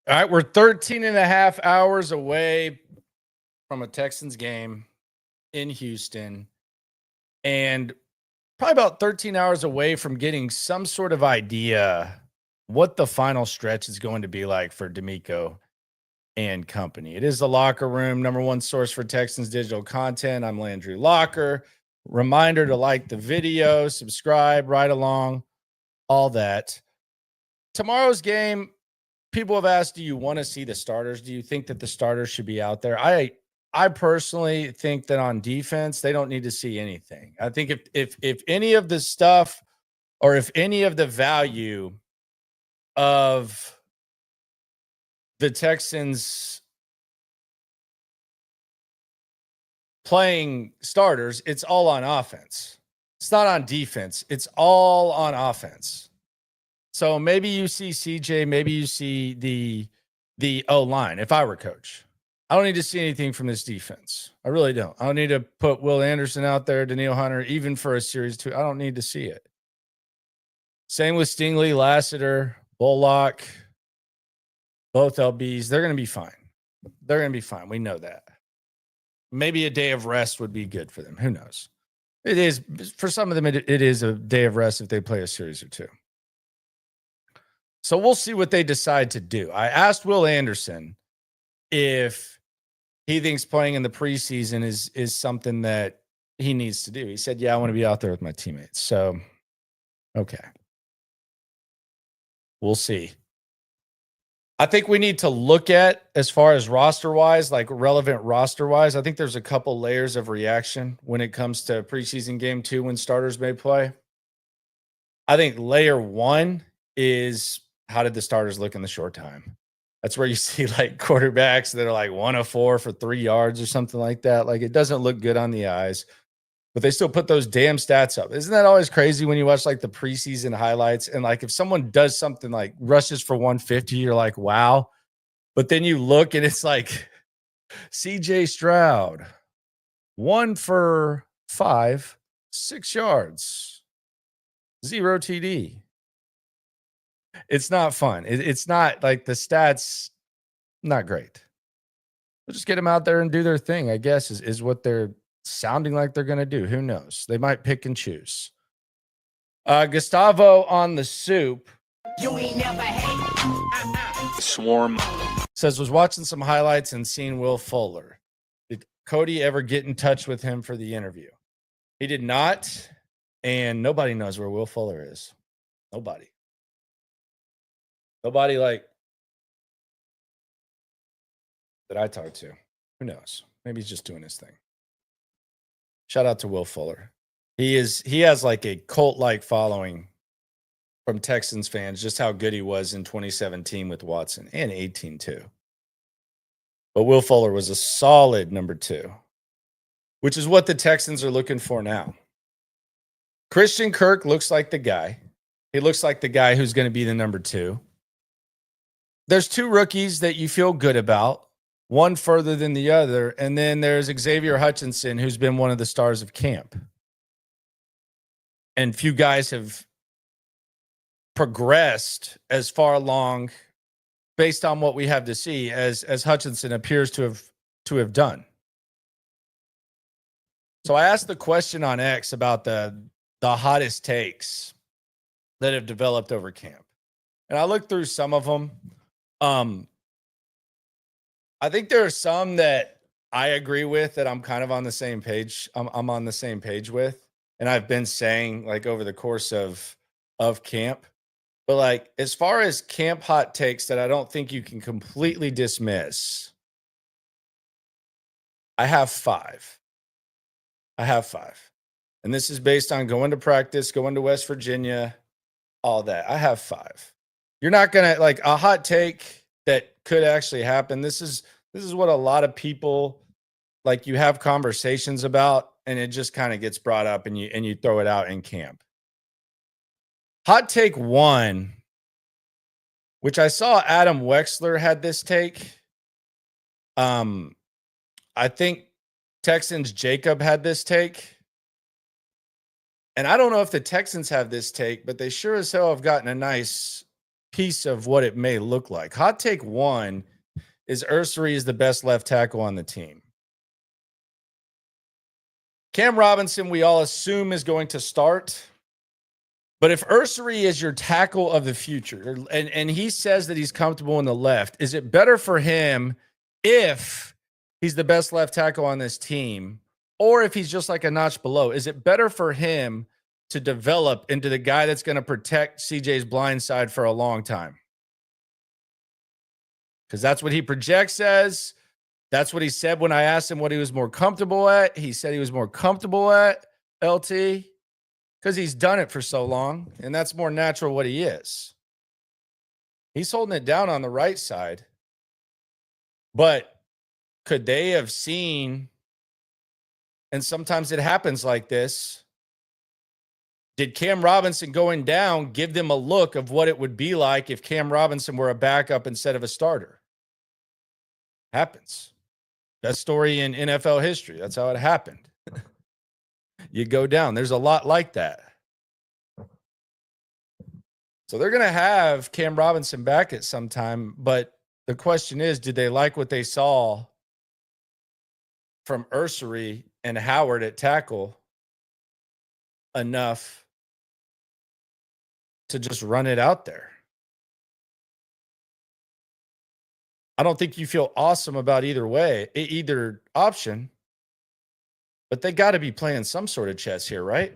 All right, we're 13 and a half hours away from a Texans game in Houston, and probably about 13 hours away from getting some sort of idea what the final stretch is going to be like for D'Amico and company. It is the Locker Room, number one source for Texans digital content. I'm Landry Locker. Reminder to like the video, subscribe, ride along, all that. Tomorrow's game, people have asked, do you want to see the starters? Do you think that the starters should be out there? I personally think that on defense, they don't need to see anything. I think if any of the stuff or if any of the value of the Texans playing starters, it's all on offense. It's not on defense. It's all on offense. So maybe you see CJ, maybe you see the O-line. If I were coach, I don't need to see anything from this defense. I really don't. I don't need to put Will Anderson out there, Daniil Hunter, even for a series 2. I don't need to see it. Same with Stingley, Lassiter, Bullock, both LBs. They're going to be fine. They're going to be fine. We know that. Maybe a day of rest would be good for them. Who knows? It is. For some of them, it is a day of rest if they play a series or 2. So we'll see what they decide to do. I asked Will Anderson if he thinks playing in the preseason is something that he needs to do. He said, yeah, I want to be out there with my teammates. So, okay. We'll see. I think we need to look at, as far as roster-wise, like relevant roster-wise, I think there's a couple layers of reaction when it comes to preseason game 2 when starters may play. I think layer 1 is, how did the starters look in the short time? That's where you see like quarterbacks that are like 1 of 4 for 3 yards or something like that. Like, it doesn't look good on the eyes, but they still put those damn stats up. Isn't that always crazy when you watch like the preseason highlights? And like, if someone does something like rushes for 150, you're like, wow. But then you look and it's like CJ Stroud, 1 for 5, 6 yards, 0 TD. It's not fun. It's not like the stats, not great. We'll just get them out there and do their thing, I guess, is what they're sounding like they're going to do. Who knows? They might pick and choose. Gustavo on the soup. You ain't never hate. Swarm. Says, was watching some highlights and seeing Will Fuller. Did Cody ever get in touch with him for the interview? He did not. And nobody knows where Will Fuller is. Nobody like that I talked to. Who knows? Maybe he's just doing his thing. Shout out to Will Fuller. He has like a cult-like following from Texans fans, just how good he was in 2017 with Watson, and 18 too. But Will Fuller was a solid number 2, which is what the Texans are looking for now. Christian Kirk looks like the guy. He looks like the guy who's going to be the number 2. There's 2 rookies that you feel good about, one further than the other. And then there's Xavier Hutchinson, who's been one of the stars of camp. And few guys have progressed as far along based on what we have to see as Hutchinson appears to have done. So I asked the question on X about the hottest takes that have developed over camp. And I looked through some of them. I think there are some that I agree with that I'm kind of on the same page. I'm on the same page with, and I've been saying like over the course of camp. But like, as far as camp hot takes that I don't think you can completely dismiss, I have 5. And this is based on going to practice, going to West Virginia, all that. I have 5. You're not going to like a hot take that could actually happen. This is what a lot of people like, you have conversations about, and it just kind of gets brought up and you throw it out in camp. Hot take 1, which I saw Adam Wexler had this take. I think Texans Jacob had this take. And I don't know if the Texans have this take, but they sure as hell have gotten a nice piece of what it may look like. Hot take 1 is Ursery is the best left tackle on the team. Cam Robinson, we all assume, is going to start. But if Ursery is your tackle of the future, and he says that he's comfortable in the left, is it better for him if he's the best left tackle on this team, or if he's just like a notch below? Is it better for him to develop into the guy that's going to protect CJ's blind side for a long time? Because that's what he projects as. That's what he said when I asked him what he was more comfortable at. He said he was more comfortable at LT because he's done it for so long, and that's more natural what he is. He's holding it down on the right side. But could they have seen, and sometimes it happens like this, did Cam Robinson going down give them a look of what it would be like if Cam Robinson were a backup instead of a starter? Happens. Best story in NFL history. That's how it happened. You go down. There's a lot like that. So they're going to have Cam Robinson back at some time, but the question is, did they like what they saw from Ursery and Howard at tackle enough to just run it out there? I don't think you feel awesome about either option, but they got to be playing some sort of chess here, right?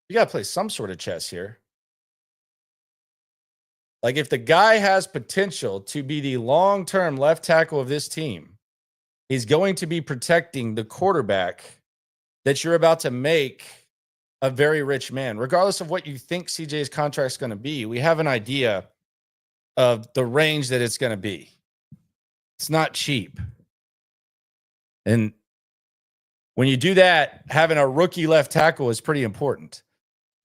You got to play some sort of chess here. Like, if the guy has potential to be the long-term left tackle of this team, he's going to be protecting the quarterback that you're about to make a very rich man. Regardless of what you think CJ's contract is going to be, we have an idea of the range that it's going to be. It's not cheap. And when you do that, having a rookie left tackle is pretty important.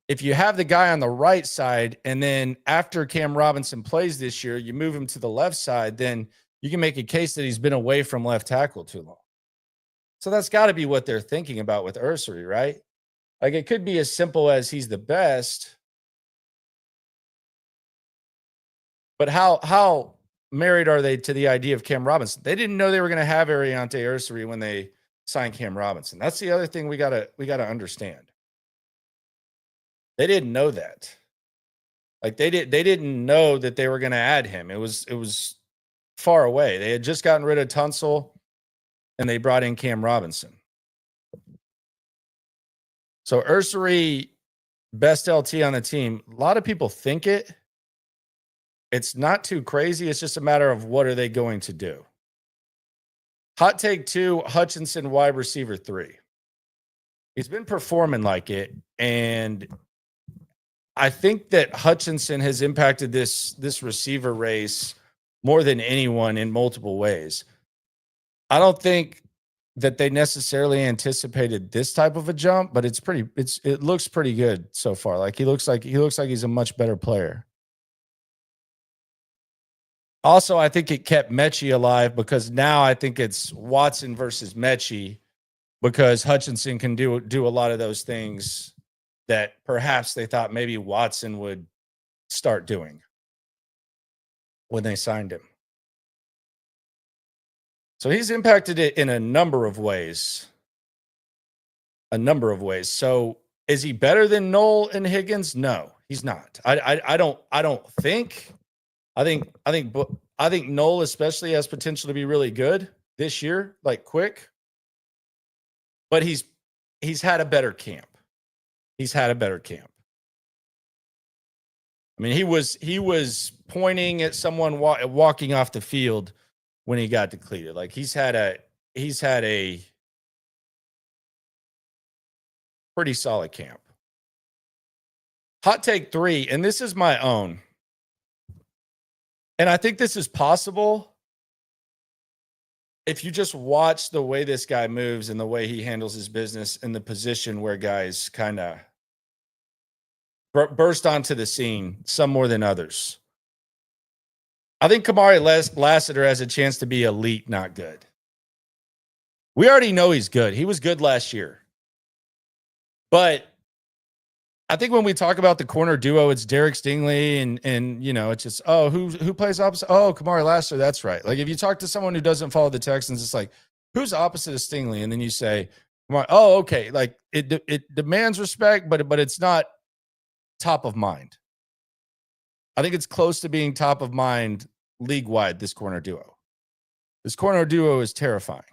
If you have the guy on the right side, and then after Cam Robinson plays this year, you move him to the left side, then you can make a case that he's been away from left tackle too long. So that's got to be what they're thinking about with Ursery, right? Like, it could be as simple as he's the best, but how married are they to the idea of Cam Robinson? They didn't know they were going to have Ariante Ursery when they signed Cam Robinson. That's the other thing we gotta understand. They didn't know that. Like, they didn't know that they were going to add him. It was far away. They had just gotten rid of Tunsil, and they brought in Cam Robinson. So Ursery, best LT on the team. A lot of people think it. It's not too crazy. It's just a matter of what are they going to do. Hot take 2, Hutchinson, wide receiver 3. He's been performing like it, and I think that Hutchinson has impacted this receiver race more than anyone in multiple ways. I don't think that they necessarily anticipated this type of a jump, but it looks pretty good so far. Like, he looks like he's a much better player. Also, I think it kept Mechie alive, because now I think it's Watson versus Mechie, because Hutchinson can do a lot of those things that perhaps they thought maybe Watson would start doing when they signed him. So he's impacted it in a number of ways. So is he better than Knoll and Higgins? No, he's not. I don't think. I think Knoll especially has potential to be really good this year, like quick. But he's had a better camp. I mean, he was pointing at someone walking off the field when he got depleted. Like, he's had a pretty solid camp. Hot take 3, and this is my own. And I think this is possible if you just watch the way this guy moves and the way he handles his business in the position where guys kind of burst onto the scene, some more than others. I think Kamari Lassiter has a chance to be elite, not good. We already know he's good. He was good last year. But I think when we talk about the corner duo, it's Derek Stingley and it's just, oh, who plays opposite? Oh, Kamari Lassiter. That's right. Like if you talk to someone who doesn't follow the Texans, it's like, who's opposite of Stingley? And then you say, oh, okay. Like it demands respect, but it's not top of mind. I think it's close to being top of mind league wide, this corner duo. This corner duo is terrifying.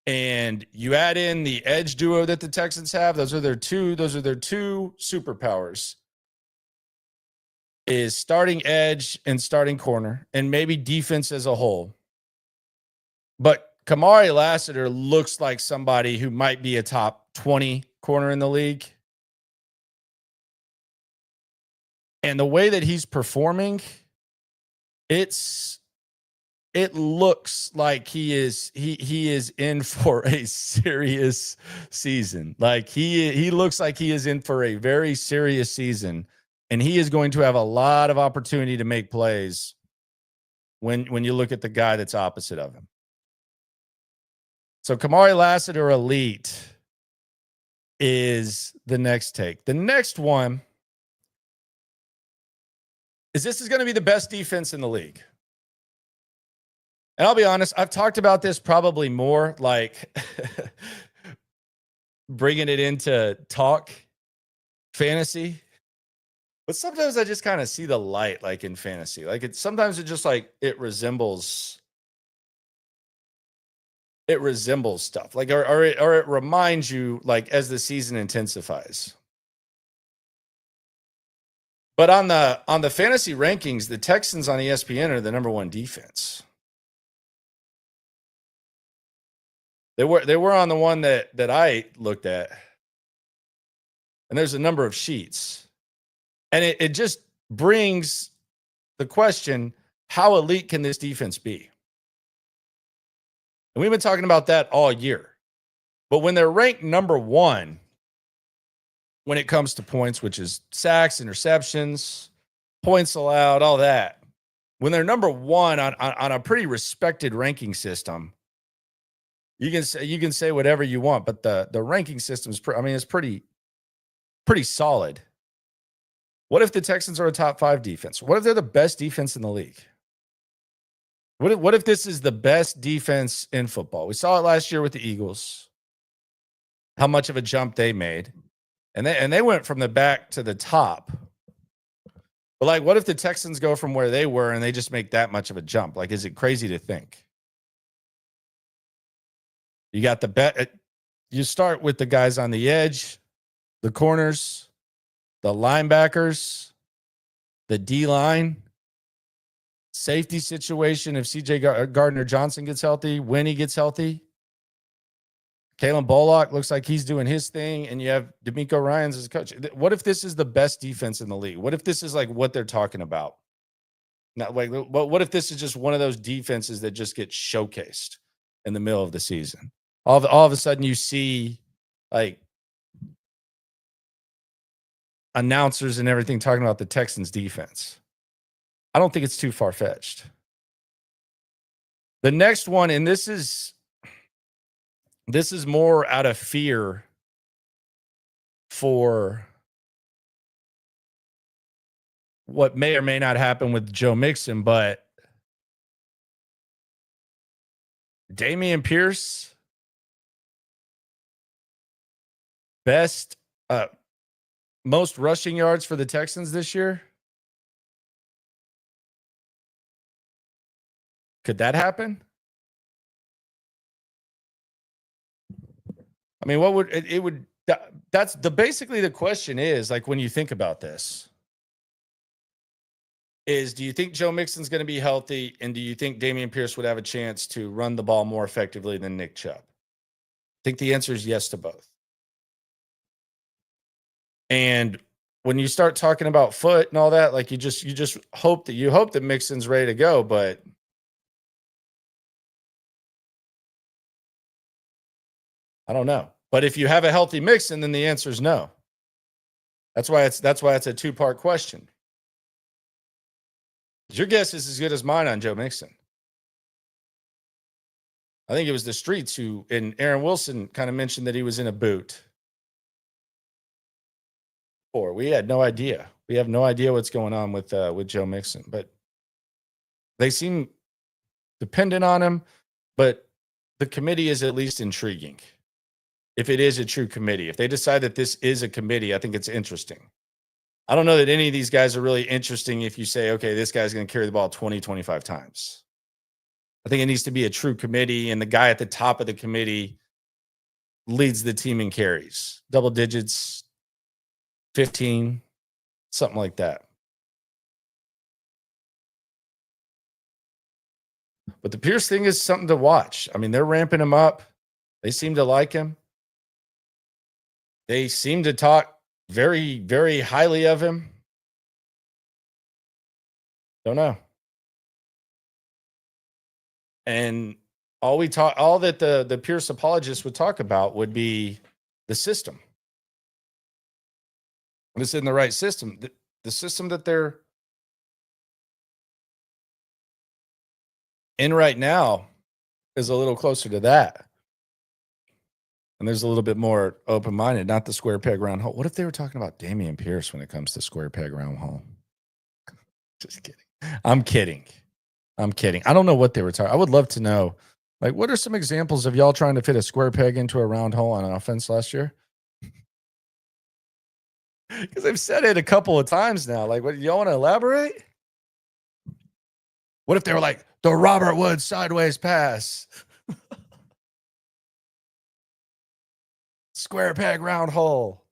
And you add in the edge duo that the Texans have. Those are their two superpowers. Is starting edge and starting corner, and maybe defense as a whole. But Kamari Lassiter looks like somebody who might be a top 20 corner in the league. And the way that he's performing, it looks like he is in for a serious season. Like he looks like he is in for a very serious season, and he is going to have a lot of opportunity to make plays when you look at the guy that's opposite of him. So Kamari Lassiter elite is the next take. The next one is this is going to be the best defense in the league. And I'll be honest, I've talked about this probably more, like bringing it into talk fantasy. But sometimes I just kind of see the light, like in fantasy. Like sometimes it just like it resembles stuff. Like or it reminds you, like, as the season intensifies. But on the fantasy rankings, the Texans on ESPN are the number one defense. They were on the one that I looked at. And there's a number of sheets. And it just brings the question, how elite can this defense be? And we've been talking about that all year. But when they're ranked number one, when it comes to points, which is sacks, interceptions, points allowed, all that, when they're number one on a pretty respected ranking system, you can say whatever you want, but the ranking system is it's pretty solid. What if the Texans are a top 5 defense? What if they're the best defense in the league? What if this is the best defense in football? We saw it last year with the Eagles, how much of a jump they made. And they went from the back to the top. But like, what if the Texans go from where they were and they just make that much of a jump? Like, is it crazy to think? You got the bet. You start with the guys on the edge, the corners, the linebackers, the D-line, safety situation if CJ Gardner-Johnson gets healthy, when he gets healthy. Kalen Bullock looks like he's doing his thing, and you have D'Amico Ryans as a coach. What if this is the best defense in the league? What if this is like what they're talking about? Not like, what if this is just one of those defenses that just gets showcased in the middle of the season? All of a sudden you see like announcers and everything talking about the Texans defense. I don't think it's too far-fetched. The next one, and this is more out of fear for what may or may not happen with Joe Mixon, but Dameon Pierce, best, most rushing yards for the Texans this year. Could that happen? I mean, what would it would that's basically the question is, like, when you think about this, is do you think Joe Mixon's going to be healthy, and do you think Dameon Pierce would have a chance to run the ball more effectively than Nick Chubb? I think the answer is yes to both. And when you start talking about foot and all that, like you just hope that Mixon's ready to go, but I don't know. But if you have a healthy Mixon, then the answer is no. That's why it's a 2-part question. Your guess is as good as mine on Joe Mixon. I think it was the streets and Aaron Wilson kind of mentioned that he was in a boot. We had no idea. We have no idea what's going on with Joe Mixon, but they seem dependent on him. But the committee is at least intriguing. If it is a true committee, if they decide that this is a committee, I think it's interesting. I don't know that any of these guys are really interesting if you say, okay, this guy's going to carry the ball 20, 25 times. I think it needs to be a true committee, and the guy at the top of the committee leads the team in carries. Double digits, 15, something like that. But the Pierce thing is something to watch. I mean, they're ramping him up. They seem to like him. They seem to talk very, very highly of him. Don't know. And all that the Pierce apologists would talk about would be the system. This isn't the right system. The system that they're in right now is a little closer to that. And there's a little bit more open-minded, not the square peg round hole. What if they were talking about Dameon Pierce when it comes to square peg round hole? Just kidding. I'm kidding. I don't know what they were talking. I would love to know, like, what are some examples of y'all trying to fit a square peg into a round hole on offense last year? Because I've said it a couple of times now. Like, what, y'all want to elaborate? What if they were like, the Robert Woods sideways pass? Square peg round hole.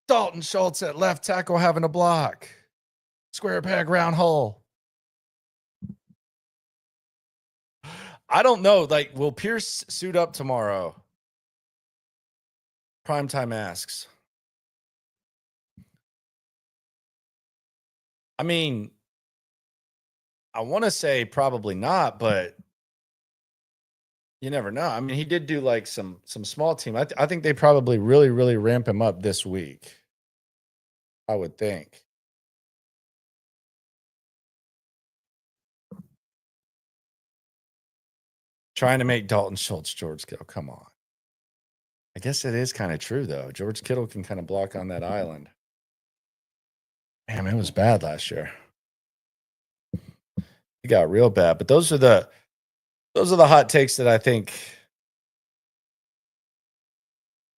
Dalton Schultz at left tackle having a block. Square peg round hole. I don't know. Like, will Pierce suit up tomorrow? Primetime asks. I mean, I want to say probably not, but you never know. I mean, he did do like some small team. I think they probably really, really ramp him up this week. I would think. Trying to make Dalton Schultz George Kittle. Come on. I guess it is kind of true, though. George Kittle can kind of block on that island. Damn, it was bad last year. It got real bad. But those are the hot takes that I think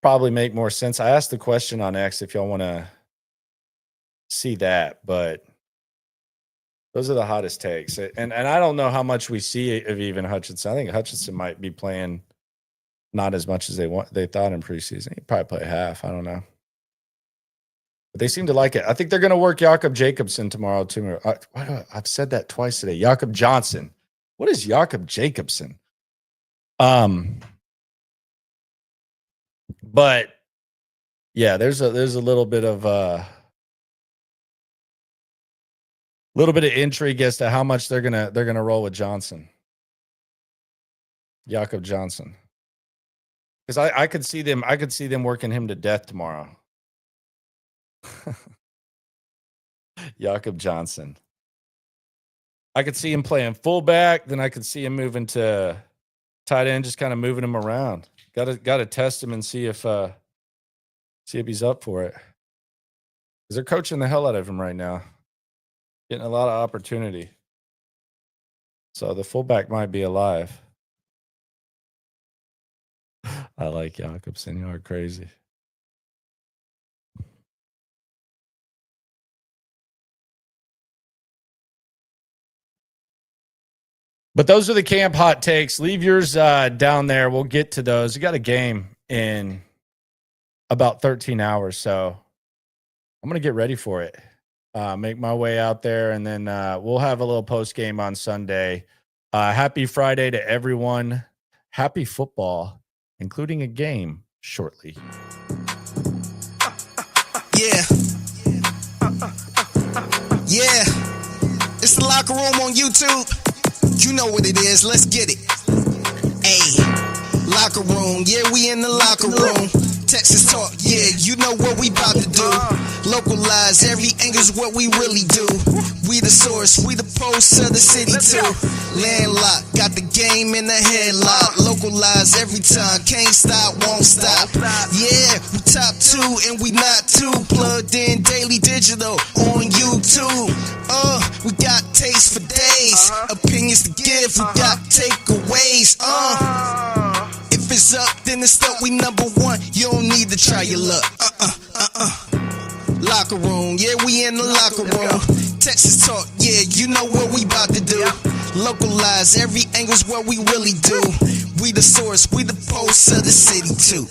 probably make more sense. I asked the question on X if y'all want to see that, but those are the hottest takes. And I don't know how much we see of even Hutchinson. I think Hutchinson might be playing not as much as they thought in preseason. He'd probably play half. I don't know. But they seem to like it. I think they're going to work Jakob Jacobson tomorrow, too. I've said that twice today. Jakob Johnson. What is Jakob Jacobson? But yeah, there's a little bit of intrigue as to how much they're gonna roll with Johnson. Jakob Johnson. Because I could see them working him to death tomorrow. Jakob Johnson. I could see him playing fullback, then I could see him moving to tight end, just kind of moving him around. Got to test him and see if he's up for it. Because they're coaching the hell out of him right now, getting a lot of opportunity. So the fullback might be alive. I like Jakobsen. You are crazy. But those are the camp hot takes. Leave yours down there. We'll get to those. You got a game in about 13 hours, so I'm going to get ready for it. Make my way out there, and then we'll have a little post game on Sunday. Happy Friday to everyone. Happy football, including a game shortly. Yeah. Yeah. It's the Locker Room on YouTube. You know what it is. Let's get it. Ayy. Locker Room. Yeah, we in the locker room. Texas talk. Yeah, you know what we about to do. Localize every angle's what we really do. We the source, we the pulse of the city too. Landlocked, got the game in the headlock. Localized every time, can't stop, won't stop. Yeah, we top 2 and we not too. Plugged in daily digital on YouTube. We got taste for days. Opinions to give, we got takeaways. If it's up, then it's up, we number 1. You don't need to try your luck. Locker room, yeah, we in the locker room. Texas talk, yeah, you know what we about to do. Localize, every angle's what we really do. We the source, we the pulse of the city too.